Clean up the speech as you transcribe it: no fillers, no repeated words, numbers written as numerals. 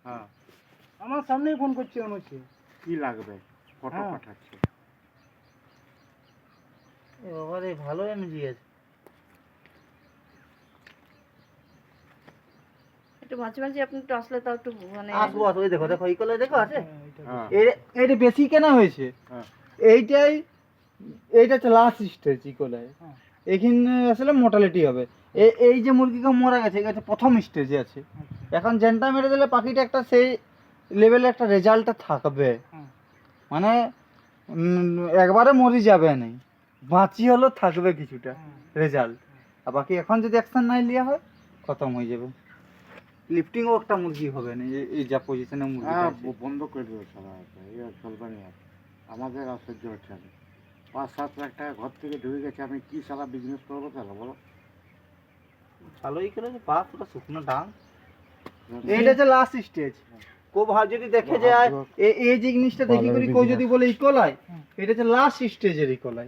হ্যাঁ আমার সামনেই ফোন করছে মনে হচ্ছে। কি লাগবে ফটো হ্যাঁ। পাঠাচ্ছে। এ বাবা রে, ভালো এমজি আছে। একটু মাঝে মাঝে আপনি একটু আসলে তাও একটু মানে আসবো আসবো, এই দেখো দেখো এই কলে দেখো আছে। হ্যাঁ এটা বেশি কেনা হয়েছে। হ্যাঁ এইটা হচ্ছে লাস্ট স্টেজ ইকোলায়। এখানে আসলে মোটালিটি হবে। এই যে মুরগিটা মরা গেছে, এটা হচ্ছে প্রথম স্টেজে আছে। এখন জেনটা মেরে দিলে পাখিটা একটা সেই লেভেলে একটা রেজাল্টটা থাকবে, মানে একবারে মরে যাবে না, বাঁচি হলেও থাকবে কিছুটা রেজাল্ট। আর বাকি এখন যদি অ্যাকশন নাই লিয়া হয় খতম হয়ে যাবে। লিফটিংও একটা মুরগি হবে না, এই যা পজিশনে মুরগি হ্যাঁ আছে। বন্ধ করে দেবে সারা চলবে না আর। আমাদের আর সহ্য হচ্ছে না। 5-7 লাখ টাকা ঘর থেকে ঢুকে গেছে, আমি কি সারা বিজনেস করবো তাহলে বলো। ভালোই করেছে, পা পুরো শুকনো ডাং। এইটা হচ্ছে লাস্ট স্টেজ। কেউ যদি দেখে যায় এই জিনিসটা দেখি করি, কেউ যদি বলে ইকোলাই, এটা হচ্ছে লাস্ট স্টেজের ইকোলাই।